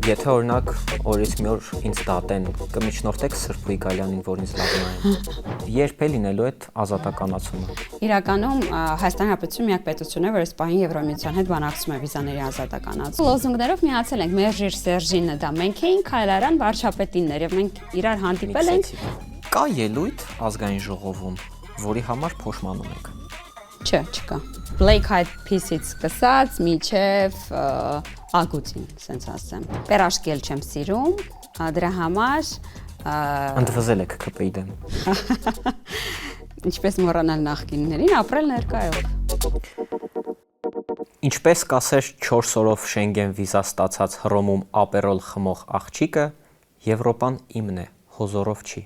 Եթե օրինակ օրից մի օր ինձ դատեն, կմիջնորդեք Սրբուի Գալյանին, որ ինձ լավ նայեն։ Երբ է լինելու այդ ազատականացումը։ Իրականում Հայաստանի Հանրապետությունը միակ պետությունն է, որ այս պահին Եվրոմիության հետ բանակցում է վիզաների ազատականացում։ Լոզունգներով միացել ենք Մերժիր Սերժինը, դա մենք էինք, Քայլարյան վարչապետիններ, եւ մենք իրար հանդիպել ենք։ Կա ելույթ ազգային ժողովում, որի համար փոշմանում եք։ Չէ, չկա։ Black Eyed Peas-ից սկսած մինչև Ագուտին, ասենց ասեմ։ Պերաշկել չեմ սիրում, դրա համար Ընդվզել եք ԿՊ-ի դեմ։ Ինչպես մոռանալ նախկիններին, ապրել ներկայով։ Ինչպես կասեր 4 օրով Շենգեն վիզա ստացած Հռոմում ապերոլ խմող աղջիկը, Եվրոպան իմն է, հոզորով չի։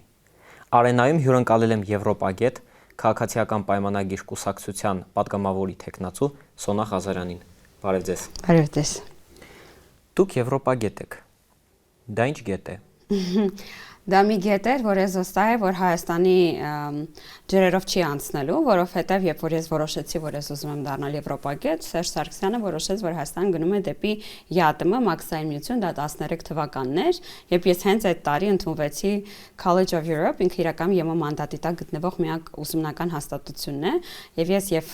Արենայում հյուրընկալել եմ Եվրոպագետ, քաղաքացիական պայմանագիր կուսակցության պատգամավորի թեկնածու Սոնա Ղազարյանին։ Բարև ձեզ։ Բարև ձեզ։ Դուք Եվրոպագետ եք։ Դա ինչ գետ է։ Դա մի գետ էր, որ ես վստահ եմ, որ Հայաստանի ջրերով չի անցնելու, որովհետև երբ որ ես որոշեցի, որ ես ուզում եմ դառնալ Եվրոպագետ, Սերժ Սարգսյանը որոշեց, որ Հայաստան գնում է դեպի ԵԱՏՄ, Մաքսային միություն, դա 13 թվականն էր, երբ ես հենց այդ տարի ընդունվեցի College of Europe, ինքը իրականում ԵՄ մանդատի տակ գտնվող միակ ուսումնական հաստատությունն է, եւ ես եւ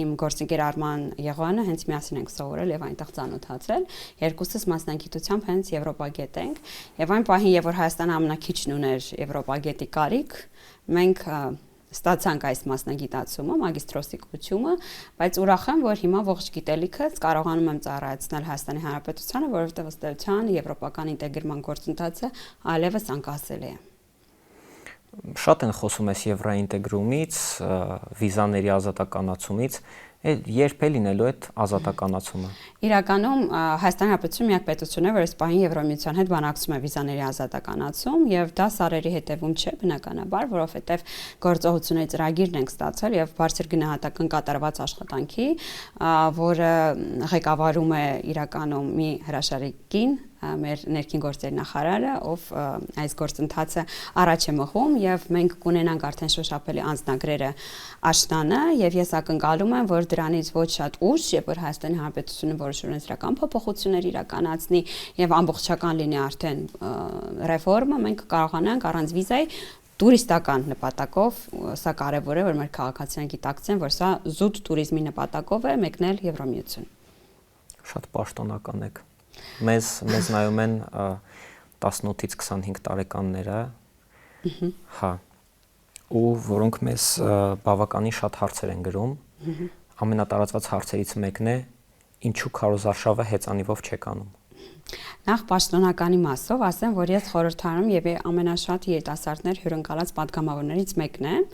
իմ գործընկեր Արման Եղոյանը հենց միասին ենք սովորել եւ այնտեղ ծանոթացել, երկուսս մասնագիտությամբ հենց Եվրոպագետ ենք, եւ այն պահին, երբ որ Հայաստանը ամենակիչն ուներ Եվրոպագետի կարիք, մենք ստացանք այս մասնագիտացումը, մագիստրոսի կոչումը, բայց ուրախ եմ, որ հիմա ողջ գիտելիքս կարողանում եմ ծառայեցնել Հայաստանի Հանրապետությանը, որովհետև ըստ էության եվրոպական ինտեգրման գործընթացը այլևս անկասելի է։ Շատ են խոսում այս եվրոինտեգրումից, վիզաների ազատականացումից, երբ է լինելու այդ ազատականացումը։ Իրականում Հայաստանի Հանրապետությունը միակ պետությունն է, որ այս պահին Եվրոմիության հետ բանակցում է վիզաների ազատականացում, եւ դա սարերի հետևում չէ, բնականաբար, որովհետեւ գործողությունների ծրագիրն ենք ստացել եւ բարձր գնահատական կատարված աշխատանքի, որը ղեկավարում է իրականում մի հրաշալի կին, մեր ներքին գործերի նախարարը, ով այս գործընթացը առաջ է մղում եւ մենք կունենանք արդեն շոշափելի անձնագրերը աշնանը եւ ես ակնկալում եմ, որ դրանից ոչ շատ ուշ, երբ որ Հայաստանի Հանրապետությունը որոշ օրենսդրական փոփոխություններ իրականացնի եւ ամբողջական լինի արդեն ռեֆորմը, մենք կարողանանք առանց վիզայի տուրիստական նպատակով, սա կարևոր է, որ մեր քաղաքացիները գիտակցեն, որ սա զուտ туриզմի նպատակով է մեկնել Եվրոմիություն։ Շատ պաշտոնական եք։ Մեզ նայում են 18-ից 25 տարեկանները, հա, ու որոնք մեզ բավականին շատ հարցեր են գրում, ամենատարածված հարցերից մեկն է, ինչու քարոզարշավը հեծանիվով չեք անում։ Նախ պաշտոնականի մասով ասեմ, որ ես խորհրդարանում եւ ամենաշատ երիտասարդներ հյուրընկալած պատգամավորներից մեկն եմ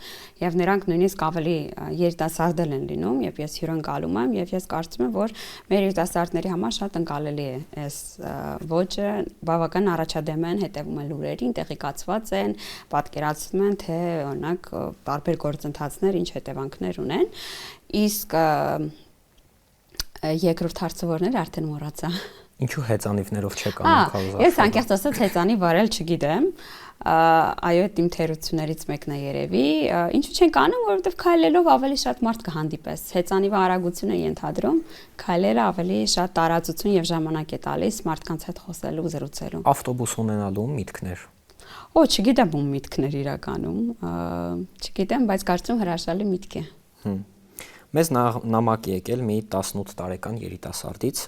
եւ նրանք նույնիսկ ավելի երիտասարդել են լինում, երբ ես հյուրընկալում եմ եւ ես կարծում եմ, որ մեր երիտասարդների համար շատ ընկալելի է այս ոճը, բավական առաջադեմ են, հետեւում են լուրերին, տեղեկացված են, պատկերացնում են, թե օրինակ տարբեր գործընթացներ ինչ հետևանքներ ունեն, իսկ երկրորդ հարցը որն էր, արդեն մոռացա։ Ինչու հեծանիվներով չեք անում քարոզարշավը։ Ես անկեղծ ասած հեծանիվ վարել չգիտեմ։ Այո, այդ իմ թերություններից մեկն է երևի։ Ինչու չենք անում, որովհետև քայլելով ավելի շատ մարդ կհանդիպես։ Հեծանիվը արագություն է ենթադրում, քայլերը ավելի շատ տարածություն եւ ժամանակ է տալիս մարդկանց հետ խոսելու, զրուցելու։ Ավտոբուս ունենալու միտքներ։ Օ, չգիտեմ ում միտքներ իրականում։ Չգիտեմ, բայց կարծում հրաշալի միտք է։ Մեզ նամակ է եկել մի 18 տարեկան երիտասարդից։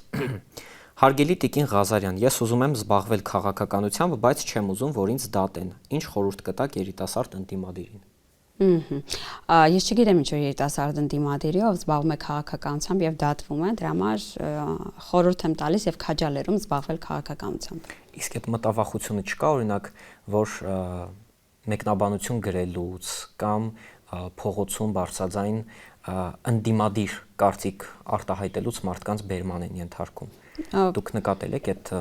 Հարգելի Տիկին Ղազարյան, ես ուզում եմ զբաղվել քաղաքականությամբ, բայց չեմ ուզում, որ ինձ դատեն։ Ինչ խորհուրդ կտաք երիտասարդ ընդդիմադիրին։ Ես չգիտեմ ինչ որ երիտասարդ ընդդիմադիրի, ով զբաղվում է քաղաքականությամբ եւ դատվում է, դրա համար խորհուրդ եմ տալիս եւ քաջալերում զբաղվել քաղաքականությամբ։ Իսկ այդ մտավախությունը չկա, օրինակ, որ մեկնաբանություն գրելուց կամ փողոցում բարձրաձայն ընդդիմադիր կարծիք արտահայտելուց մարդկանց բերման են ենթարկում։ Դուք նկատել եք այդ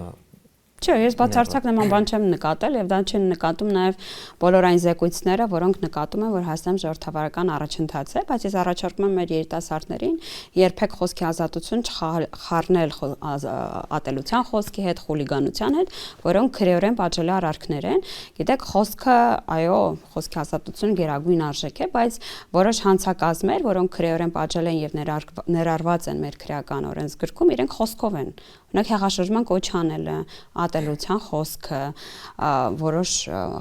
Չէ, ես բացարձակ նման բան չեմ նկատել եւ դա չեն նկատում նաեւ բոլոր այն զեկույցները, որոնք նկատում են, որ Հայաստան ժողովրդավարական առաջընթաց է, բայց ես առաջարկում եմ մեր երիտասարդներին երբեք խոսքի ազատություն չխառնել ատելության խոսքի հետ, խուլիգանության հետ, որոնք քրեորեն պատժելի արարքներ են։ Գիտեք, խոսքը, այո, խոսքի ազատություն գերագույն արժեք է, բայց որոշ հանցակազմեր, որոնք քրեորեն պատժել են եւ ներառված են մեր քրեական օրենսգրքում, իրենք խոսքով են։ Օրինակ հեղաշրջման կոչ անելը, ատելության խոսքը, որոշ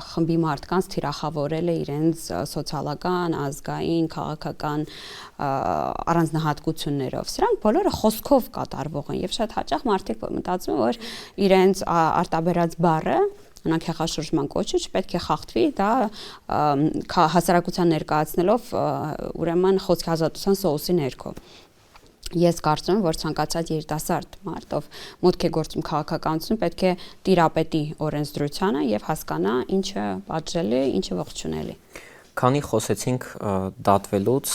խմբի մարդկանց թիրախավորելը իրենց սոցիալական, ազգային, քաղաքական առանձնահատկություններով։ Սրանք բոլորը խոսքով կատարվող են եւ շատ հաճախ մարդիկ մտածում են, որ իրենց արտաբերած բառը Անակ հեղաշրջման կոչը չպետք է խախտվի, դա հասարակության ներկայացնելով ուրեմն խոսքի ազատության սոուսի ներքո։ Ես կարծում եմ, որ ցանկացած երիտասարդ մարդ, ով մուտք է գործում քաղաքականություն, պետք է տիրապետի օրենսդրությանը եւ հասկանա ինչը պատժելի, ինչը ողջունելի։ Քանի խոսեցինք դատվելուց,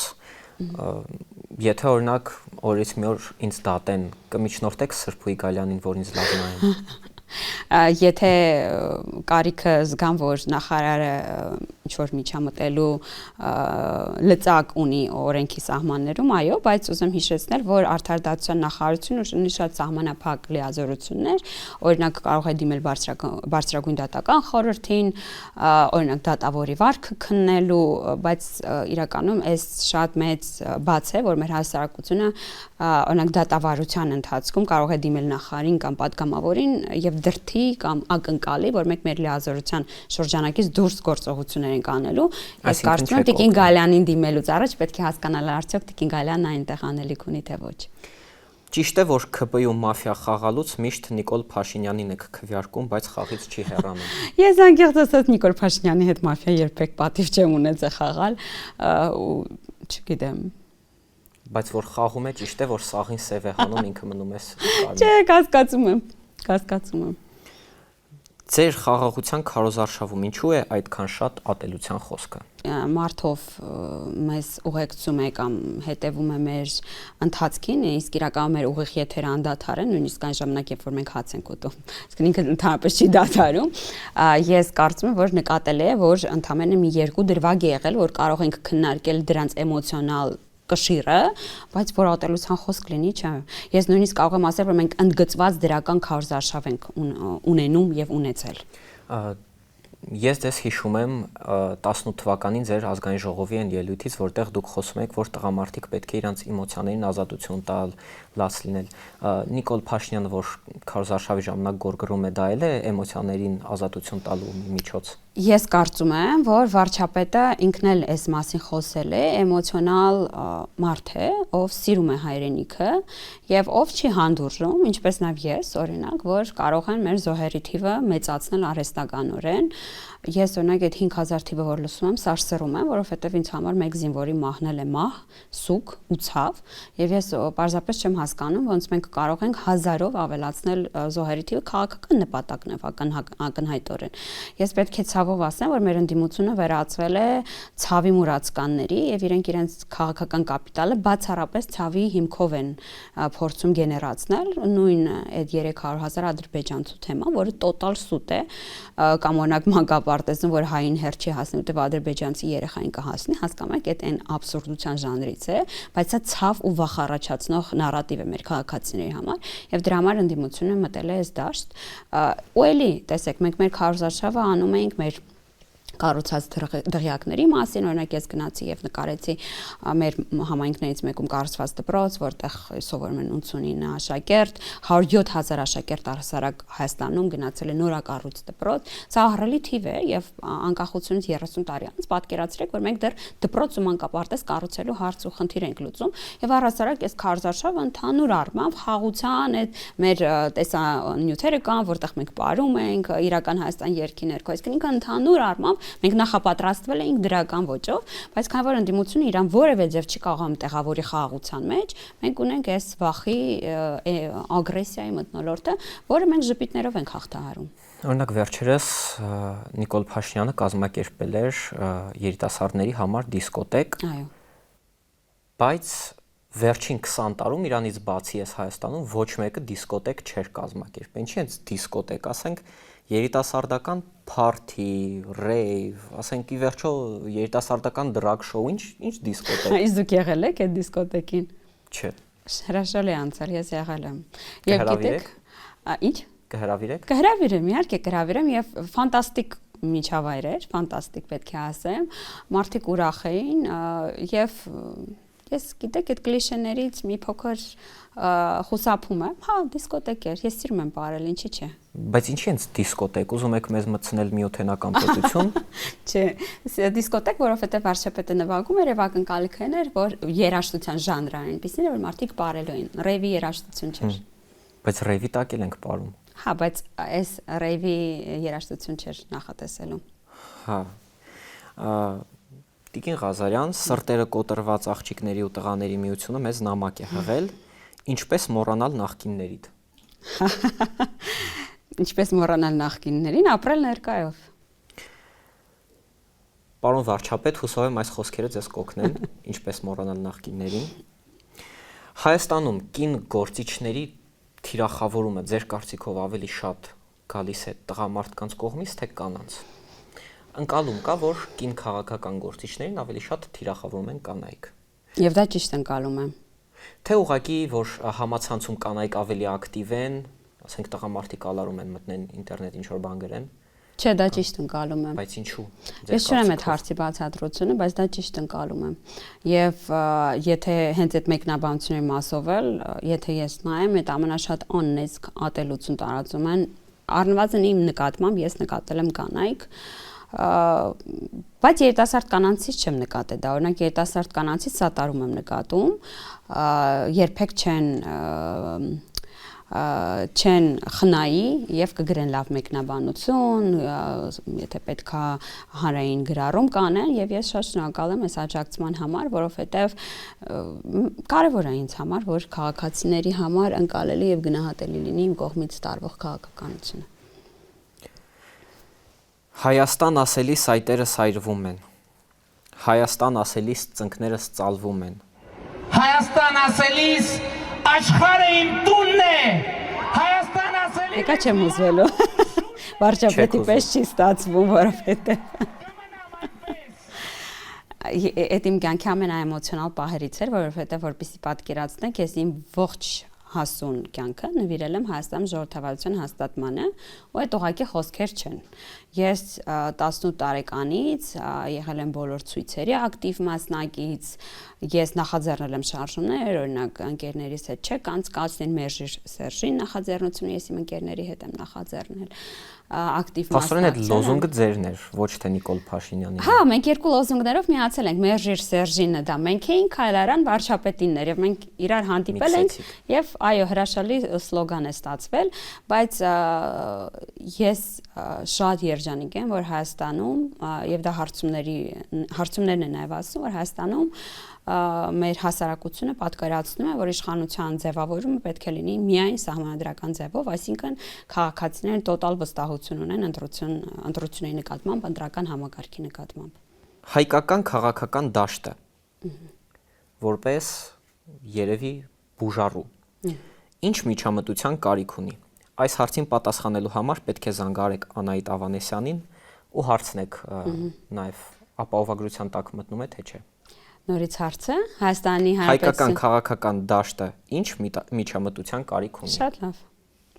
եթե օրինակ օրից մի օր ինձ դատեն, կմիջնորդեք Սրփուի Գալյանին, որ ինձ լավ նայեն։ Եթե կարիքը զգամ, որ նախարարը ինչ-որ միջամտելու լծակ ունի օրենքի սահմաններում, այո, բայց ուզում հիշեցնել, որ արդարադատության նախարարությունը ունի շատ սահմանափակ լիազորություններ, օրինակ կարող է դիմել բարձրագույն դատական խորհրդին, օրինակ դատավորի վարքը քննելու, բայց իրականում այս շատ մեծ բաց է, որ մեր հասարակությունը օրինակ դատավարության ընթացքում կարող է դիմել նախարարին կամ պատգամավորին եւ դրթի կամ ակնկալի, որ մենք մեր լիազորության շրջանակից դուրս գործողություններ ենք անելու։ Ես կարծում եմ Տիկին Գալյանին դիմելուց առաջ պետք է հասկանալ արդյոք Տիկին Գալյանն այնտեղ անելիք ունի թե ոչ։ Ճիշտ է, որ ՔԲ-ում մաֆիա խաղալուց միշտ Նիկոլ Փաշինյանին եք քվեարկում, բայց խաղից չի հեռանում։ Ես անկեղծ ասած Նիկոլ Փաշինյանի հետ մաֆիա երբեք պատիվ չեմ ունեցել խաղալ, ու չգիտեմ։ Բայց որ խաղում է, ճիշտ է, որ սաղին սև է հանում, ինքը մնում է կարմիր։ Չէ, կասկածում եմ։ Ձեր խաղաղության քարոզարշավում ինչու է այդքան շատ ատելության խոսքը։ Մարդով մեզ ուղեկցում է կամ հետևում է մեր ընթացքին, իսկ իրականում մեր ուղիղ եթերը անդադար են, նույնիսկ այն ժամանակ, երբ որ մենք հաց ենք ուտում։ Իսկ ինքը ընդհանրապես չի դադարում։ Ես կարծում եմ, որ նկատել է, որ ընդամենը մի երկու դրվագ է եղել, որ կարող ենք քննարկել դրանց էմոցիոնալ կշիռը, բայց որ ատելության խոսք լինի, չէ։ Ես նույնիսկ կարող եմ ասել, որ մենք ընդգծված դրական քարոզարշավ ենք ունենում եւ ունեցել։ Ես դες հիշում եմ 18 թվականին ձեր ազգային ժողովի այն ելույթից, որտեղ դուք խոսում եք, որ տղամարդիկ պետք է իրանց էմոցիաներին ազատություն տալ, լաց լինել։ Նիկոլ Փաշինյանը, որ քարոզարշավի ժամանակ գորգռում է, դա էլ է էմոցիաներին ազատություն տալու միջոց։ Ես կարծում եմ, որ վարչապետը ինքն էլ այս մասին խոսել է, էմոցիոնալ մարդ է, ով սիրում է հայրենիքը եւ ով չի հանդուրժում, ինչպես նաեւ ես, օրինակ, որ կարող են մեր զոհերի թիվը մեծացնել արհեստականորեն։ Ես օրինակ այդ 5000 թիվը որ լսում եմ, սարսռում եմ, որովհետեւ ինձ համար մեկ զինվորի մահնել է մահ, սուկ ու ցավ, եւ ես պարզապես չեմ հասկանում, ոնց մենք կարող ենք հազարով ավելացնել զոհերի թիվը քաղաքական նպատակներով ակնհայտորեն։ Ես պետք է ցավով ասեմ, որ մեր ընդդիմությունը վերածվել է ցավի մուրացկանների եւ իրենց քաղաքական կապիտալը բացառապես ցավի հիմքով են փորձում գեներացնել, նույն այդ 300,000 ադրբեջանցու թեման, որը տոտալ սուտ է, կամ օրինակ մանկապարտեզում, որ հային հերթ չի հասնի, ուտեւ ադրբեջանցի երեխային կհասնի, հասկանում եք, այդ այն աբսուրդության ժանրից է, բայց սա ցավ ու վախ առաջացնող նարատիվ է մեր քաղաքացիների համար, եւ դրա համար ընդդիմությունը մտել է այս դաշտ։ Ու էլի, տեսեք, մենք մեր քարոզարշավը անում ենք մեր կառուցած դղյակների մասին, օրինակ ես գնացի եւ նկարեցի մեր համայնքներից մեկում կառուցված դպրոց, որտեղ սովորում են 89 աշակերտ, 107,000 աշակերտ առհասարակ Հայաստանում գնացել է նորակառույց դպրոց։ Սա ահռելի թիվ է եւ անկախությունից 30 տարի անց պատկերացրեք, որ մենք դեռ դպրոց ու մանկապարտեզ կառուցելու հարց ու խնդիր ենք լուծում եւ առհասարակ այս քարոզարշավը ընդհանուր առմամբ խաղաղության այդ մեր տեսանյութերը կան, որտեղ մենք ապրում ենք իրական Հայաստան երկի ներքո, այսինքն ինքը ընդհանուր առմամբ մենք նախապատրաստվել էինք դրական ոճով, բայց քանի որ ընդդիմությունը իրան որևէ ձև չի կարողանում տեղավորի խաղաղության մեջ, մենք ունենք այս վախի ագրեսիայի մթնոլորտը, որը մենք ժպիտներով ենք հաղթահարում։ Օրինակ վերջերս Նիկոլ Փաշինյանը կազմակերպել էր երիտասարդների համար դիսկոտեկ։ Այո։ Բայց վերջին 20 տարում իրանից բացի ես Հայաստանում ոչ մեկը դիսկոտեկ չէր կազմակերպել։ Ինչի՞ հենց դիսկոտեկ, ասենք երիտասարդական party, rave, ասենք ի վերջո երիտասարդական drag show, ինչ դիսկոտեկ։ Իսկ դուք եղել եք այդ դիսկոտեկին։ Չէ։ Հրաշալի անցել, ես եղել եմ։ Եվ գիտեք, ինչ։ Կհրավիրեք։ Կհրավիրեմ, իհարկե կհրավիրեմ եւ ֆանտաստիկ միջավայր էր, ֆանտաստիկ պետք է ասեմ։ Մարդիկ ուրախ էին եւ ես գիտեք այդ կլիշեներից մի փոքր խուսափում եմ։ Հա, դիսկոտեկ էր, ես սիրում եմ ապրել, ինչի՞ չէ։ Բայց ինչի՞ հենց դիսկոտեկ, ուզում եք մեզ մտցնել միութենական պետություն։ Չէ, դիսկոտեկ, որովհետեւ վարչապետը նվագում էր եւ ակնկալիքն էր, որ երաժշտության ժանրը այնպեսին էր, որ մարդիկ ապրելու են։ Ռեյվի երաժշտություն չէր։ Բայց ռեյվի տակ էլ ենք ապրում։ Հա, բայց այս ռեյվի երաժշտություն չէր նախատեսելու։ Հա։ Տիկին Ղազարյան, սրտերը կոտրված աղջիկների ու տղաների միությունը մեզ նամակ է հղել, ինչպես մոռանալ նախկիններիդ։ Ինչպես մոռանալ նախկիններին, ապրել ներկայով։ Պարոն վարչապետ, հուսով եմ այս խոսքերը ձեզ կօգնեն, ինչպես մոռանալ նախկիններին։ Հայաստանում կին գործիչների թիրախավորումը ձեր կարծիքով ավելի շատ գալիս է տղամարդկանց կողմից, թե կանանց։ Ընկալում կա, որ կին քաղաքական գործիչներին ավելի շատ թիրախավորում են կանայք։ Եվ դա ճիշտ ընկալում եմ։ Թե ուղղակի, որ համացանցում կանայք ավելի ակտիվ են, ասենք տղամարդիկ ալարում են մտնեն ինտերնետ ինչ-որ բան գրեն։ Չէ, դա ճիշտ ընկալում եմ։ Բայց ինչու։ Ես չունեմ այդ հարցի բացատրությունը, բայց դա ճիշտ ընկալում եմ։ Եվ եթե հենց այդ մեկնաբանությունների մասով էլ, եթե ես նայեմ, այդ ամենաշատ աննեզք ատելություն տարածում են, առնվազն իմ նկատմամբ ես նկատել եմ կանայք, բայց երիտասարդ կանանցից չեմ նկատել դա, օրինակ երիտասարդ կանանցից սատարում եմ նկատում, երբեք չեն խնայի եւ կգրեն լավ մեկնաբանություն, եթե պետքա հանրային գրառում կանեն եւ ես շատ շնորհակալ եմ այս աջակցման համար, որովհետեւ կարեւոր է ինձ համար, որ քաղաքացիների համար ընկալելի եւ գնահատելի լինի իմ կողմից տարվող քաղաքականությունը։ Հայաստան ասելի սայտերը սայրվում են։ Հայաստան ասելիս ծնկներս ծալվում են։ Հայաստան ասելիս աշխարհը իմ տունն է։ Հայաստան ասելիս Եկա չեմ ուզվելու։ Վարչապետի պես չի ստացվում, որովհետեւ այդ իմ կյանքի ամենաէմոցիոնալ պահերից էր, որովհետեւ որպեսզի պատկերացնեք, ես իմ ողջ հասուն կյանքը նվիրել եմ Հայաստանի ժողովրդավարության հաստատմանը, ու այդ ուղղակի խոսքեր չեն։ Ես 18 տարեկանից եղել եմ բոլոր ցույցերի ակտիվ մասնակից, ես նախաձեռնել եմ շարժումներ, օրինակ ընկերներիս հետ չէ, կանցկացնել Մերժիր Սերժին նախաձեռնությունը, ես իմ ընկերների հետ եմ նախաձեռնել ակտիվ մասնակցել։ Այդ լոզունգը ձերն էր, ոչ թե Նիկոլ Փաշինյանի։ Հա, մենք երկու լոզունգներով միացել ենք, Մերժիր Սերժինը դա մենք էինք, Քայլարյան վարչապետինն էր, եւ մենք իրար հանդիպել ենք եւ այո, հրաշալի սլոգան է ստացվել, բայց ես շատ երջանիկ եմ, որ Հայաստանում եւ դա հարցումներն են նաեւ ասում, որ Հայաստանում մեր հասարակությունը պատկերացնում է, որ իշխանության ձևավորումը պետք է լինի միայն սահմանադրական ձևով, այսինքն քաղաքացիները տոտալ վստահություն ունեն ընտրությունների նկատմամբ, ընտրական համակարգի նկատմամբ։ Հայկական քաղաքական դաշտը որպես երևի բուժառու ինչ միջամտության կարիք ունի։ Այս հարցին պատասխանելու համար պետք է զանգահարեք Անահիտ Ավանեսյանին ու հարցնեք նաև ապահովագրության տակ մտնում է թե չէ։ Նորից հարցը Հայաստանի հայկական քաղաքական դաշտը ինչ միջամտության կարիք ունի։ Շատ լավ։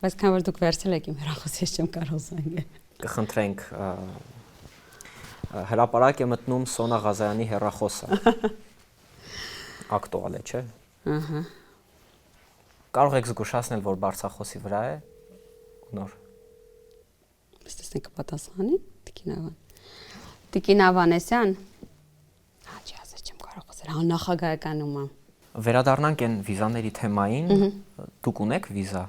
Բայց քան որ դուք վերցել եք իմ հեռախոսը, ես չեմ կարող զանգել։ Կխնդրենք հրապարակ է մտնում Սոնա Ղազարյանի հեռախոսը։ Ակտուալ է, չէ։ Ահա։ Կարող եք զգուշացնել, որ բարձրախոսի վրա է նոր։ Տեսնենք պատասխանի Տիկին Ավանեսյան։ Նախագահականում եմ։ Վերադառնանք այն վիզաների թեմային, դուք ունեք վիզա,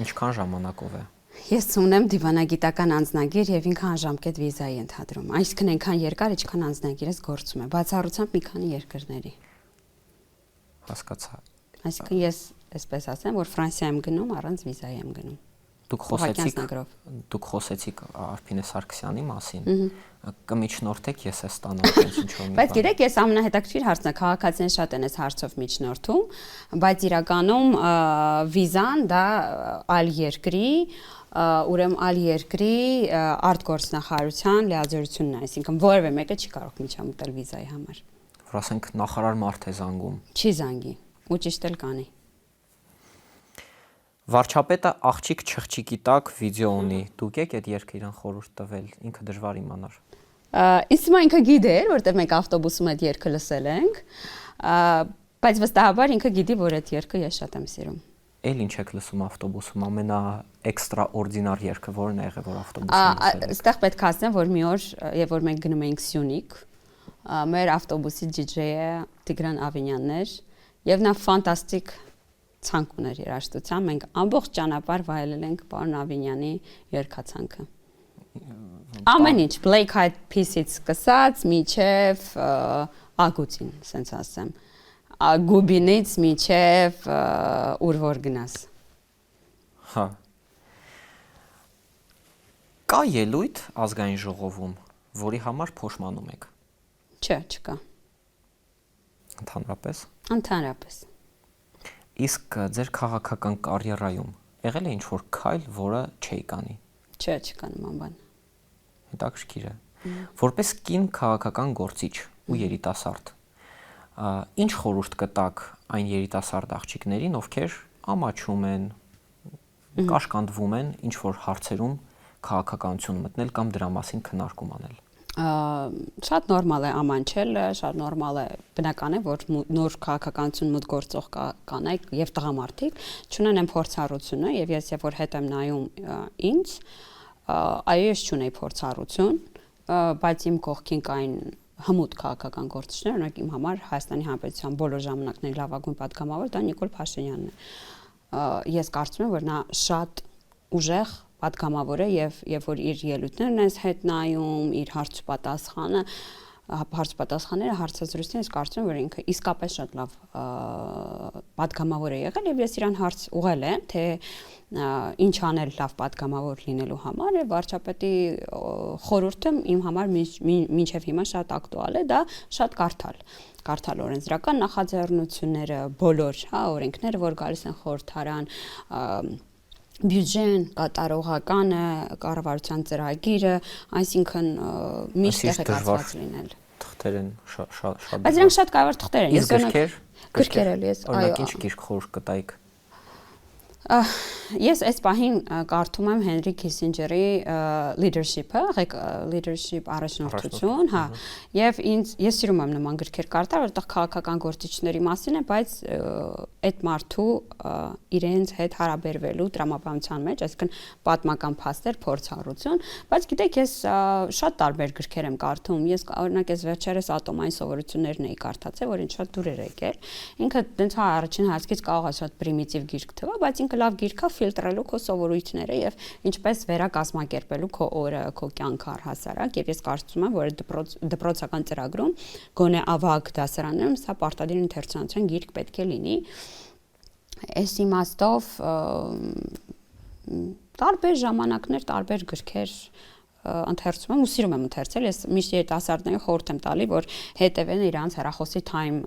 ինչքան ժամանակով է։ Ես ունեմ դիվանագիտական անձնագիր եւ ինքան ժամկետ վիզայի ընդհանրում։ Այսինքն այնքան երկար, ինչքան անձնագիրս գործում է, բացառությամբ մի քանի երկրների։ Հասկացա։ Այսինքն ես այսպես ասեմ, որ Ֆրանսիա եմ գնում, առանց վիզայի եմ գնում։ Դուք խոսեցիք Արփինե Սարգսյանի մասին, կմիջնորդեք ես այս տանեմ ինչ-որ մի բան։ Բայց գիտեք, ես ամենահետաքրքիր հարցն է, քաղաքացիներն շատ են այս հարցով միջնորդում, բայց իրականում վիզան դա այլ երկրի, ուրեմն այլ երկրի արտգործնախարարության լիազորությունն է, այսինքն որևէ մեկը չի կարող միջամտել վիզայի համար։ Որ ասենք նախարար մարդ է զանգում։ Չի զանգի, ու ճիշտ էլ կանի։ Վարչապետը աղջիկ չղջիկի տակ վիդեո ունի։ Դուք եք այդ երգը իրան խորհուրդ տվել, ինքը դժվար իմանար։ Ինձ թվում է ինքը գիտեր, որտեղ մենք ավտոբուսում այդ երգը լսել ենք, բայց վստահաբար ինքը գիտի, որ այդ երգը ես շատ եմ սիրում։ Էլ ինչ եք լսում ավտոբուսում, ամենա էքստրաորդինար երգը որն է եղել, որ ավտոբուսում լսել եք։ Այստեղ պետք է ասեմ, որ մի օր, երբ որ մենք գնում էինք Սյունիք, մեր ավտոբուսի DJ-ը Տիգրան Ավինյանն էր, եւ նա ֆանտաստիկ ցանկ ուներ երաժշտության, մենք ամբողջ ճանապարհ վայելել ենք պարոն Ավինյանի երգացանկը։ Ամեն ինչ, Black Eyed Peas-ից սկսած մինչև Ագուտին, ասենց ասեմ, Գուբինից մինչև ուր որ գնաս։ Հա։ Կա ելույթ ազգային ժողովում, որի համար փոշմանում եք։ Չէ, չկա։ Ընդհանրապես։ Ընդհանրապես։ Իսկ ձեր քաղաքական կարիերայում եղել է ինչ-որ քայլ, որը չէի կանի։ Չէ, չկա նման բան։ Հետաքրքիր է։ Որպես կին քաղաքական գործիչ ու երիտասարդ, ինչ խորհուրդ կտաք այն երիտասարդ աղջիկներին, ովքեր ամաչում են, կաշկանդվում են ինչ-որ հարցերում քաղաքականություն մտնել կամ դրա մասին քննարկում անել։ Շատ նորմալ է ամանչել, շատ նորմալ է, բնական է, որ նոր քաղաքականություն մոտ գործող կանայք եւ տղամարդիկ չունեն փորձառությունը եւ ես երբ որ հետ եմ նայում ինձ, այո ես չունեի փորձառություն, բայց իմ կողքին կային հմուտ քաղաքական գործիչներ, օրինակ իմ համար Հայաստանի Հանրապետության բոլոր ժամանակների լավագույն պատգամավոր դա Նիկոլ Փաշինյանն է։ Ես կարծում եմ, որ նա շատ ուժեղ պատգամավոր է եւ երբ որ իր ելույթներն ես հետ նայում, իր հարցպատասխանները, հարցազրույցները, ես կարծում եմ, որ ինքը իսկապես շատ լավ պատգամավոր է եղել եւ ես իրան հարց ուղղել եմ, թե ինչ անել լավ պատգամավոր լինելու համար եւ վարչապետի խորհուրդը իմ համար մինչեւ հիմա շատ ակտուալ է, դա շատ կարդալ օրենսդրական նախաձեռնությունները, բոլոր, օրենքները, որ գալիս են խորհրդարան, բյուջեն, կատարողականը, կառավարության ծրագիրը, այսինքն միշտ տեղեկացված լինել։ Թղթեր են շատ։ Բայց իրանք շատ կարևոր թղթեր են։ Ես գրքեր էլ ես, այո։ Ինչ գիրք խորհուրդ կտայիք։ Ես այս պահին կարդում եմ Հենրի Քիսինջերի leadership-ը, leadership առաջնորդություն, հա, եւ ես սիրում եմ նման գրքեր կարդալ, որտեղ քաղաքական գործիչների մասին է, բայց այդ մարդու իրենց հետ հարաբերվելու տրամաբանության մեջ, այսինքն պատմական փաստեր, փորձառություն, բայց գիտեք, ես շատ տարբեր գրքեր եմ կարդում։ Ես օրինակ ես վերջերս ատոմային սովորություններն էի կարդացել, որ ինձ շատ դուր էր եկել։ Ինքը տենց առաջին հասկից կարող է շատ պրիմիտիվ գիրք թվա, բայց ինքը լավ գիրք է ֆիլտրելու քո սովորույթները եւ ինչպես վերակազմակերպելու քո օրը, քո կյանքը առհասարակ եւ ես կարծում եմ, որ դպրոցական ծրագրում գոնե ավագ դասարաններում սա պարտադիր ընթերցանության գիրք պետք է լինի։ Այս իմաստով տարբեր ժամանակներ, տարբեր գրքեր ընթերցում եմ ու սիրում եմ ընթերցել, ես միշտ երիտասարդներին խորհուրդ եմ տալի, որ հետևեն իրանց հեռախոսի time,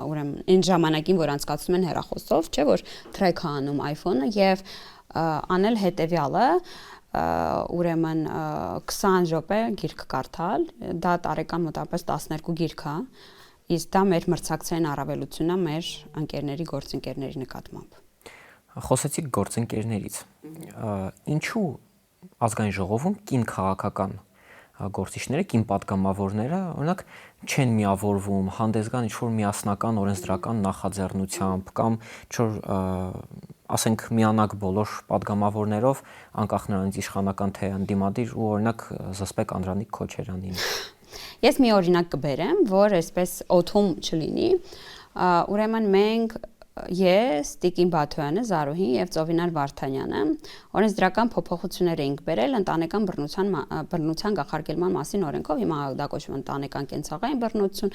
ուրեմն այն ժամանակին, որ անցկացնում են հեռախոսով, չէ՞ որ track-ը անում iPhone-ը եւ անել հետեւյալը, ուրեմն 20 րոպե գիրք կարդալ, դա տարեկան մոտավորապես 12 գիրք է, իսկ դա մեր մրցակցային առավելությունն է մեր ընկերների, գործընկերների նկատմամբ։ Խոսեցիք գործընկերներից։ Ինչու ազգային ժողովում կին քաղաքական գործիչները, կին պատգամավորները, օրինակ, չեն միավորվում, հանդես գան ինչ-որ միասնական օրենսդրական նախաձեռնությամբ կամ ինչ-որ, ասենք, միանակ բոլոր պատգամավորներով, անկախ նրանից իշխանական թե ընդդիմադիր ու օրինակ զսպեք Անդրանիկ Քոչարյանին։ Ես մի օրինակ կբերեմ, որ այսպես օթում չլինի, ուրեմն մենք ես, Տիկին Բաթոյանը, Զարուհին եւ Ծովինար Վարդանյանը օրենսդրական փոփոխություններ էինք բերել ընտանեկան բռնության գաղարգելման մասին օրենքով, հիմա դա կոչվում է ընտանեկան կենցաղային բռնություն,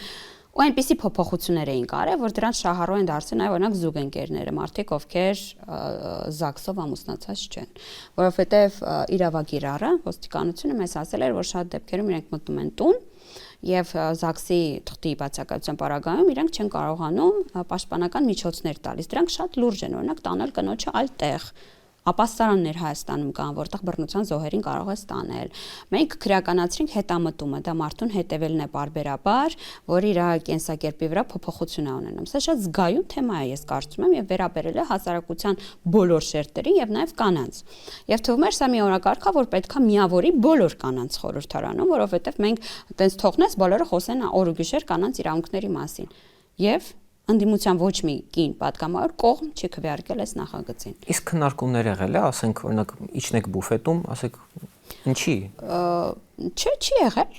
ու այնպիսի փոփոխություններ էին կարել, որ դրանց շահառու են դարձել նաև օրինակ զուգընկերները, մարդիկ, ովքեր ԶԱԳՍ-ով ամուսնացած չեն, որովհետև իրավագիրառը ոստիկանությունը մեզ ասել էր, որ շատ դեպքերում իրենք մտնում են տուն եւ ԶԱԳՍ-ի թղթի բացակայության պարագայում իրենք չեն կարողանում պաշտպանական միջոցներ տալիս։ Դրանք շատ լուրջ են, օրինակ տանել կնոջը այլ տեղ, ապաստարաններ Հայաստանում կան, որտեղ բռնության զոհերին կարող է ստանել։ Մենք քրեականացրինք հետամտումը, դա մարդուն հետևելն է բարբերաբար, որ իր կենսակերպի վրա փոփոխություն է ունենում։ Սա շատ զգայուն թեմա է, ես կարծում եմ, եւ վերաբերել է հասարակության բոլոր շերտերին եւ նաեւ կանանց։ Եվ թվում է սա մի օրակարգ է, որ պետքա միավորի բոլոր կանանց խորհրդարանում, որովհետեւ մենք այտենց թողնես բոլորը խոսեն օր ու գիշեր կանանց իրավունքների մասին։ Եվ ընդդիմության ոչ մի կին պատգամավոր կողմ չի քվեարկել այս նախագծին։ Իսկ քննարկումներ եղել է, ասենք օրինակ իջնեք բուֆետում, ասեք ինչի։ Չի եղել,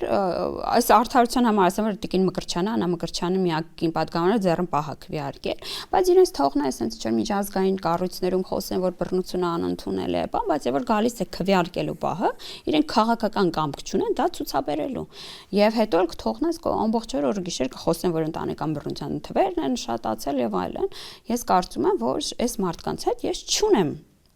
այս արդարության համար ասեմ, որ Տիկին Մկրտչյանը, Աննա Մկրտչյանը միակ կին պատգամավորը ձեռն պահա քվեարկել, բայց իրենց թողնա այսպես չէ միջազգային կառույցներում խոսեն, որ բռնությունը անընդունել է, բայց որ գալիս է քվեարկելու պահը, իրենք քաղաքական կամք չունեն դա ցուցաբերելու։ Եվ հետո էլ կթողնես ամբողջ օր գիշեր կխոսեն, որ ընտանեկան բռնության թվերն են շատացել եւ այլն։ Ես կարծում եմ, որ այս մարդկանց հետ ես չունեմ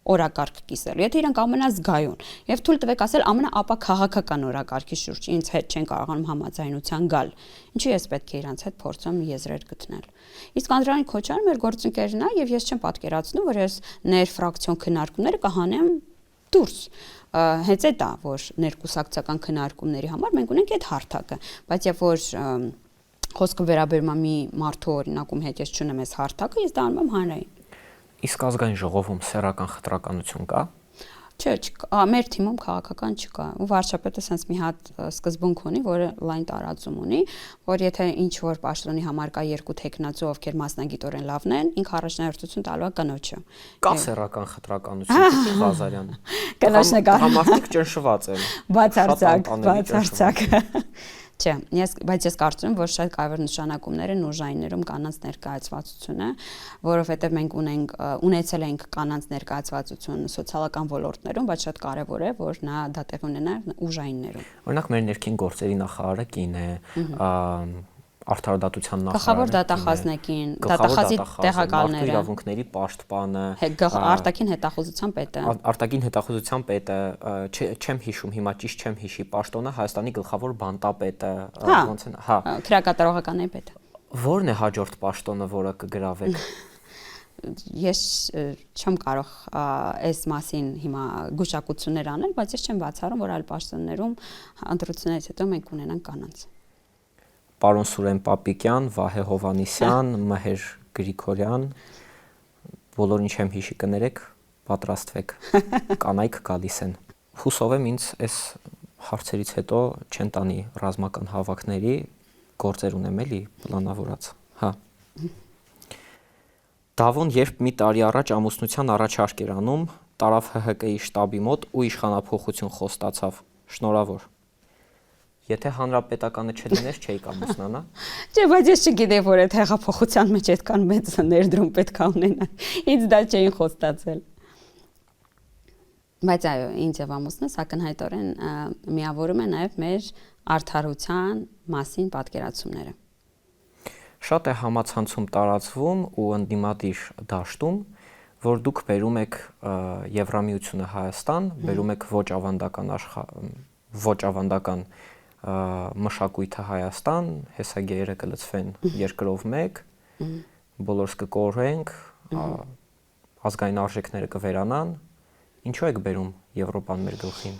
օրակարգ կիսելու, եթե իրանք ամենազգայուն եւ թույլ տվեք ասել ամենաապա քաղաքական օրակարգի շուրջ ինձ հետ չեն կարողանում համաձայնության գալ, ինչու ես պետք է իրանց հետ փորձեմ եզրեր գտնել։ Իսկ Անդրանիկ Քոչարյանը մեր գործընկերն է եւ ես չեմ պատկերացնում, որ ես ներֆրակցիոն քննարկումները կհանեմ դուրս։ Հենց այդ է, որ ներկուսակցական քննարկումների համար մենք ունենք այդ հարթակը, բայց երբ որ խոսքը վերաբերում է մի մարդու օրինակում հետ ես չունեմ այս հարթակը, ես դա անում եմ հանրային։ Իսկ ազգային ժողովում սեռական խտրականություն կա։ Չէ, մեր թիմում քաղաքական չկա։ Ու վարչապետը sense մի հատ սկզբունք ունի, որը լայն տարածում ունի, որ եթե ինչ որ պաշտոնի համար կա երկու տեխնացու, ովքեր մասնագիտորեն լավն են, ինքը առաջնահերթություն տալու է կնոջը։ Կա սեռական խտրականություն, Ղազարյան։ Կնոջն է կա։ Համարտիկ ճնշված են։ Բացարձակ։ Չէ, բայց ես կարծում եմ, որ շատ կարևոր նշանակումներ են ուժայիններում կանանց ներկայացվածությունը, որովհետև մենք ունեցել ենք կանանց ներկայացվածություն սոցիալական ոլորտներում, բայց շատ կարևոր է, որ նա դա տեղ ունենա ուժայիններում։ Օրինակ մեր ներքին գործերի նախարարը կին է, արդարադատության նախարարը։ Գլխավոր դատախազնեկին, դատախազի տեղակալները, իրավունքների պաշտպանը, արտաքին հետախուզության պետը։ Արտաքին հետախուզության պետը, չեմ հիշում, հիմա ճիշտ չեմ հիշի, պաշտոնը Հայաստանի գլխավոր բանտապետը, ոնց են, հա, քրեակատարողականի պետը։ Ո՞րն է հաջորդ պաշտոնը, որը կգրավեք։ Ես չեմ կարող այս մասին հիմա գուշակություններ անել, բայց ես չեմ բացառում, որ այլ պաշտոններում ընտրություններից հետո մենք ունենանք կանանց։ Պարոն Սուրեն Պապիկյան, Վահե Հովանիսյան, Մհեր Գրիգորյան, բոլորին չեմ հիշի կներեք, պատրաստվեք, կանայք գալիս են։ Հուսով եմ ինձ այս հարցերից հետո չեն տանի ռազմական հավաքների, գործեր ունեմ էլի պլանավորած, հա։ Դավոն երբ մի տարի առաջ ամուսնության առաջարկ էր անում, տարավ ՀՀԿ-ի շտաբի մոտ ու իշխանափոխություն խոստացավ, շնորհավոր։ Եթե հանրապետականը չլիներ, չէի կամուսնանա։ Չէ, բայց ես չգիտեի, որ այդ հեղափոխության մեջ այդքան մեծ ներդրում պետք է ունենա։ Ինձ դա չէին խոստացել։ Բայց այո, ինձ եւ ամուսնուս ակնհայտորեն միավորում է նաեւ մեր արդարության մասին պատկերացումները։ Շատ է համացանցում տարածվում ու ընդդիմադիր դաշտում, որ դուք բերում եք Եվրամիությունը Հայաստան, բերում եք ոչ ավանդական մշակույթը Հայաստան, հեսագերը կլցվեն երկրով մեկ, բոլորս կկորենք, ազգային արժեքները կվերանան, ինչու եք բերում Եվրոպան մեր գլխին։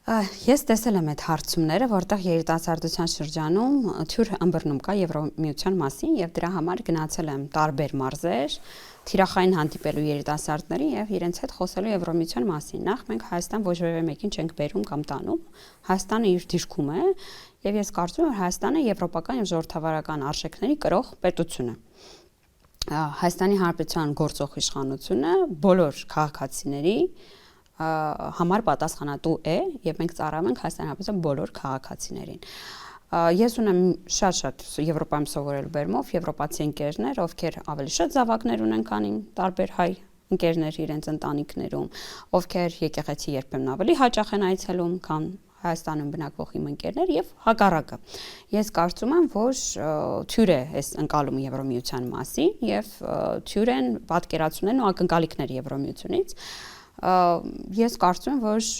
Ես տեսել եմ այդ հարցումները, որտեղ երիտասարդության շրջանում թյուր ըմբռնում կա Եվրամիության մասին եւ դրա համար գնացել եմ տարբեր մարզեր, թիրախային հանդիպելու երիտասարդներին եւ իրենց հետ խոսելու Եվրամիության մասին։ Նախ մենք Հայաստան ոչ որևէ մեկին չենք բերում կամ տանում։ Հայաստանը իր դիրքում է եւ ես կարծում եմ, որ Հայաստանը եվրոպական եւ ժողովրդավարական արժեքների կրող պետություն է։ Հայաստանի Հանրապետության գործող իշխանությունը բոլոր քաղաքացիների համար պատասխանատու է եւ մենք ծառայում ենք Հայաստանի Հանրապետության բոլոր քաղաքացիներին։ Ես ունեմ շատ Եվրոպայում սովորել բերմով եվրոպացի ընկերներ, ովքեր ավելի շատ զավակներ ունեն, քան տարբեր հայ ընկերներ իրենց ընտանիքներում, ովքեր եկեղեցի երբեմն ավելի հաճախ են այցելում, քան Հայաստանում բնակվող իմ ընկերներ եւ հակառակը։ Ես կարծում եմ, որ թյուր է այս ընկալումը Եվրոմիության մասին եւ թյուր են պատկերացումներն ու ակնկալիքները Եվրոմիությունից։ Ես կարծում եմ, որ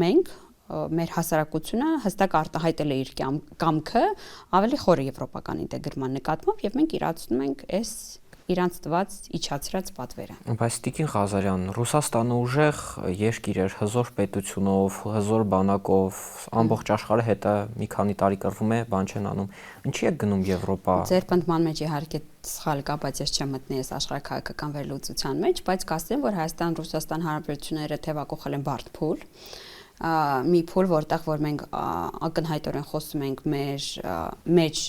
մենք մեր հասարակությունը հստակ արտահայտել է իր կամքը ավելի խորը եվրոպական ինտեգրման նկատմամբ եւ մենք իրացնում ենք այս իրանց տված իջացրած պատվերը։ Բայց Տիկին Ղազարյան, Ռուսաստանը ուժեղ երկիր էր, հզոր պետությունով, հզոր բանակով, ամբողջ աշխարհը հետը մի քանի տարի կռվում է, բան չեն անում։ Ինչի է գնում Եվրոպա։ Ձեր պնդման մեջ իհարկե սխալ կա, բայց ես չեմ մտնի այս աշխարհաքաղաքական վերլուծության մեջ, բայց կասեմ, որ Հայաստան-Ռուսաստան հարաբերությունները թևակողել են բարդ փուլ։ Մի փուլ, որտեղ որ մենք ակնհայտորեն խոսում ենք մեր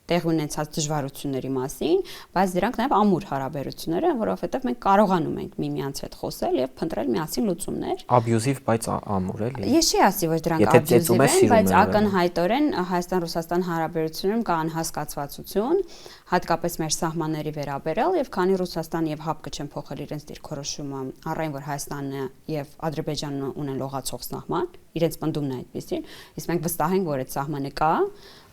տեղ ունեցած դժվարությունների մասին, բայց դրանք նաև ամուր հարաբերություններ են, որովհետև մենք կարողանում ենք միմյանց հետ խոսել եւ փնտրել միասին լուծումներ։ Աբյուզիվ, բայց ամուր էլի։ Ես չի ասի, որ դրանք աբյուզիվ են, բայց ակնհայտորեն Հայաստան-Ռուսաստան հարաբերություններում կա անհասկացվածություն, հատկապես մեր սահմանների վերաբերյալ, եւ քանի Ռուսաստան եւ ՀԱՊԿ չեն փոխել իրենց դիրքորոշումը, առայն որ Հայաստանն եւ Ադրբեջանն ունեն լողացող սահման, իրենց պնդումն է այդպեսին, իսկ մենք վստահ ենք, որ այդ սահմանը կա,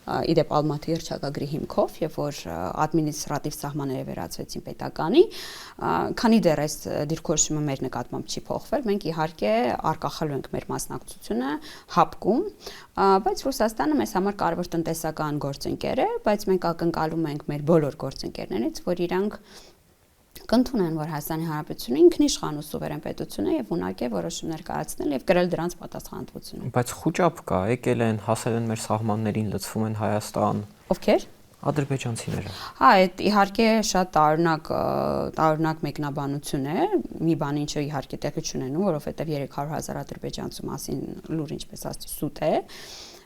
իդեպ Ալմատի հռչակագրի հիմքով, եւ որ ադմինիստրատիվ սահմանները վերածվեցին պետականի, քանի դեռ այս դիրքորոշումը մեր նկատմամբ չի փոխվել, մենք իհարկե արկախալու ենք մեր մասնակցությունը ՀԱՊԿ-ում, բայց Ռուսաստանը մեզ համար կարևոր տնտեսական գործընկեր է, բայց մենք ակնկալում ենք մեր բոլոր գործընկերներից, որ իրանք կընդունեն, որ Հայաստանի Հանրապետությունը ինքնիշխան ու սուվերեն պետություն է եւ ունակ է որոշումներ կայացնել եւ կրել դրանց պատասխանատվությունը։ Բայց խոճապ կա, եկել են, հասել են մեր սահմաններին, լցվում են Հայաստան։ Ովքեր։ Ադրբեջանցիները։ Հա, այդ իհարկե շատ տարօրինակ մեկնաբանություն է, մի բան ինչը իհարկե տեղի չունենում, որովհետեւ 300,000 ադրբեջանցու մասին լուր ինչպես ասի սուտ է։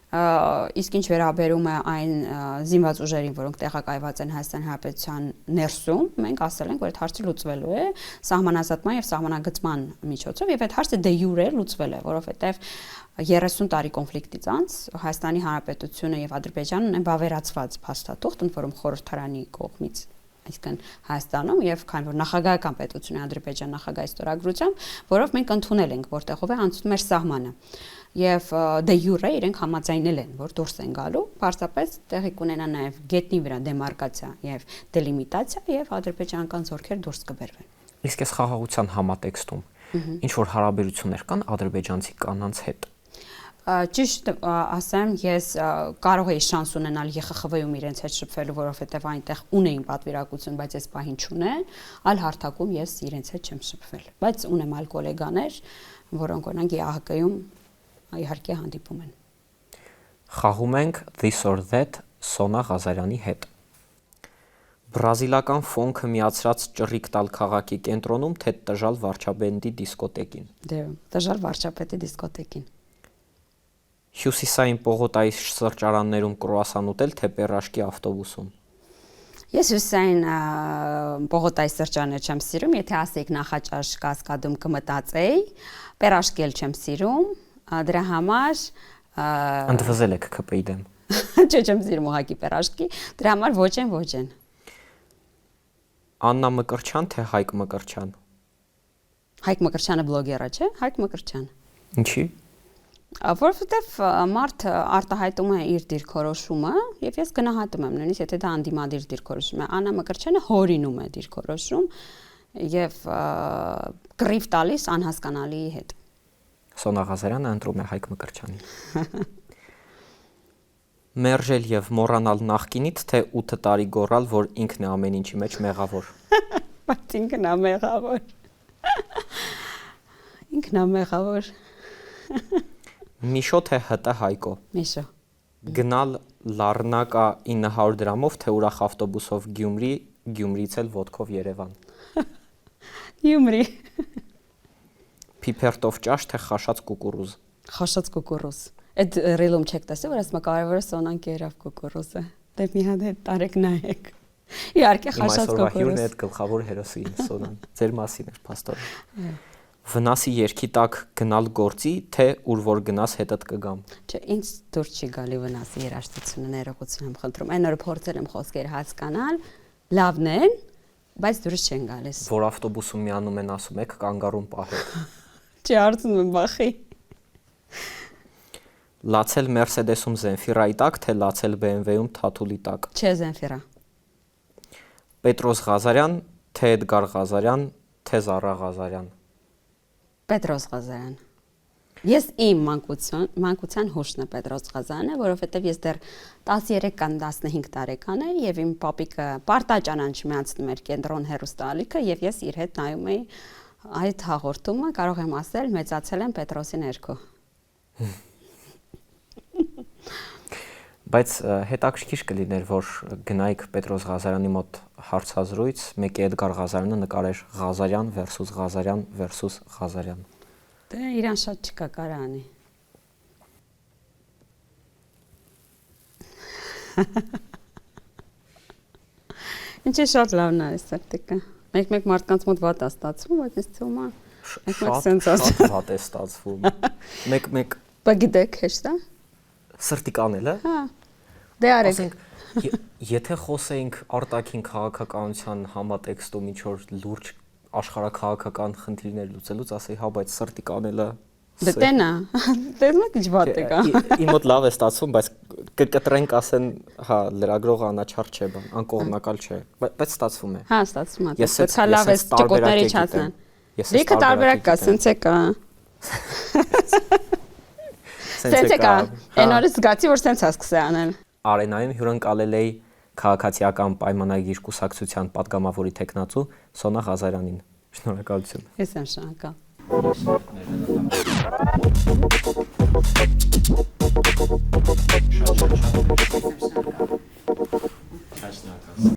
Իսկ ինչ վերաբերում է այն զինված ուժերին, որոնք տեղակայված են Հայաստանի Հանրապետության ներսում, մենք ասել ենք, որ այդ հարցը լուծվելու է սահմանազատման եւ սահմանագծման միջոցով եւ այդ հարցը դե յուրե լուծվել է, որովհետեւ 30 տարի կոնֆլիկտից անց Հայաստանի Հանրապետությունը եւ Ադրբեջանն ունեն բավերացված փաստաթուղթ, ընդ որում խորհրդարանի կողմից, այսինքն Հայաստանում եւ քանի որ նախագահական պետություն է Ադրբեջան նախագահի ստորագրությամբ, որով մենք ընդունել ենք, որտեղով է անցնում մեր սահմանը։ Եվ դե յուրե իրենք համաձայնել են, որ դուրս են գալու, պարզապես տեղի կունենա նաև գետնի վրա դեմարկացիա եւ դելիմիտացիա եւ ադրբեջանական զորքեր դուրս կբերվեն։ Իսկ այս խաղաղության համատեքստում ինչ որ հարաբերություններ կան ադրբեջանցի կանանց հետ։ Ճիշտ ասեմ, ես կարող էի շանս ունենալ ԵԽԽՎ-ում իրենց հետ շփվելու, որովհետեւ այնտեղ ունեին պատվիրակություն, բայց այս պահին չունեն, այլ հարթակում ես իրենց հետ չեմ շփվել։ Բայց ունեմ այլ գոլեգաներ, որոնք օրինակ ԵԱՀԿ-ում իհարկե հանդիպում են։ Խաղում ենք This or That Սոնա Ղազարյանի հետ։ Բրազիլական ֆոնքը միացրած ճռիկ տալ քաղաքի կենտրոնում, թե տժալ վարչապետի դիսկոտեկին։ Դե տժալ վարչապետի դիսկոտեկին։ Հյուսիսային պողոտայի սրճարաններում կրուասան ուտել, թե պերաշկի ավտոբուսում։ Ես հյուսիսային պողոտայի սրճարաններ չեմ սիրում, եթե ասեիք նախաճաշ Կասկադում կմտածեի, պերաշկի էլ չեմ սիրում, դրա համար ընդվզել եք ԿՊ-ի դեմ։ Չէ, չեմ սիրում ուղղակի պերաշկի, դրա համար ոչ են։ Աննա Մկրտչյան, թե Հայկ Մկրտչյան։ Հայկ Մկրտչյանը բլոգեր է, չէ՞, Հայկ Մկրտչյան։ Ինչի։ Որովհետև մարդ արտահայտում է իր դիրքորոշումը եւ ես գնահատում եմ, նույնիսկ եթե դա անդիմադիր դիրքորոշում է, Աննա Մկրտչյանը հորինում է դիրքորոշում եւ կռիվ տալիս անհասկանալիի հետ։ Սոնա Ղազարյանը ընտրում է Հայկ Մկրտչյանին։ Մերժել եւ մոռանալ նախկինից, թե 8 տարի գոռալ, որ ինքն է ամեն ինչի մեջ մեղավոր։ Բայց ինքն է մեղավոր։ Ինքն է մեղավոր։ Միշո թե ՀՏ Հայկո։ Միշո։ Գնալ Լառնակա 900 դրամով, թե ուրախ ավտոբուսով Գյումրի, Գյումրիից էլ ոտքով Երևան։ Գյումրի։ Փիփերտով ճաշ, թե խաշած կուկուռուզ։ Խաշած կուկուռուզ։ Այդ ռիլում չեք տեսել, որ ասում կարևորը Սոնան կերավ կուկուռուզը։ Դե մի հատ հետ տարեք նայեք։ Իհարկե խաշած կուկուռուզ։ Հիմա այսօրվա հյուրն է այդ գլխավոր հերոսին Սոնան։ Ձեր մասին էր, փաստորեն։ Վնասի երկի տակ գնալ գործի, թե ուր որ գնաս հետդ կգամ։ Չէ, ինձ դուր չի գալի վնասի երաժշտությունը, ներողություն եմ խնդրում։ Այն օրը փորձել եմ խոսքերը հասկանալ, լավն են, բայց դուրս չեն գալիս։ Որ ավտոբուսում միանում են, ասում եք կանգառում պահեք։ Չի, արցնում եմ բախի։ Լացել Mercedes-ում Zenfira-ի տակ, թե լացել BMW-ում Թաթուլի տակ։ Չէ Zenfira։ Պետրոս Ղազարյան, թե Էդգար Ղազարյան, թե Զառա Ղազարյան։ Պետրոս Ղազարյան։ Ես իմ մանկության հուշն է Պետրոս Ղազարյանը, որովհետև ես դեռ 13 կամ 15 տարեկան եմ եւ իմ պապիկը պարտաճանաչ միացնում էր կենտրոն հեռուստաալիքը եւ ես իր հետ նայում էի այդ հաղորդումը, կարող եմ ասել, մեծացել եմ Պետրոսի ներքո։ Բայց հետաքրքիր կլիներ, որ գնայիք Պետրոս Ղազարյանի մոտ հարցազրույց, մեկի Էդգար Ղազարյանը նկարեր Ղազարյան versus Ղազարյան versus Ղազարյան։ Դե իրան շատ չկա կարա անի։ Ինչի շատ լավն է ստատիկա։ Մեկ մարդկանց մոտ վատ է ստացվում, բայց ինձ թվում է շատ վատ է ստացվում։ Մեկ Բգիտեք հեշտ է։ Սրտի կանելը։ Հա։ Դե արեք։ Ասենք, եթե խոսեինք արտաքին քաղաքականության համատեքստում ինչ որ լուրջ աշխարհաքաղաքական խնդիրներ լուծելուց, ասեի, հա, բայց սրտի կանելը Դե տենա, դες մա քիչ վատ է կա։ Իմ մոտ լավ է ստացվում, բայց կկտրենք ասեն, հա, լրագրողը անաչառ չէ, բան, անկողմնակալ չէ, բայց ստացվում է։ Հա, ստացվում է։ Դա լավ է, ճկոտների չածնան։ Դիքը տարբերակ կա, սենց է կա։ Սենց է կա։ Այն օրը զգացի, որ սենց է սկսել անել։ Արենայում հյուրընկալել էի քաղաքացիական պայմանագիր կուսակցության պատգամավորի տեխնացու Սոնա Ղազարյանին։ Շնորհակալություն։ Ես եմ շնորհակալ։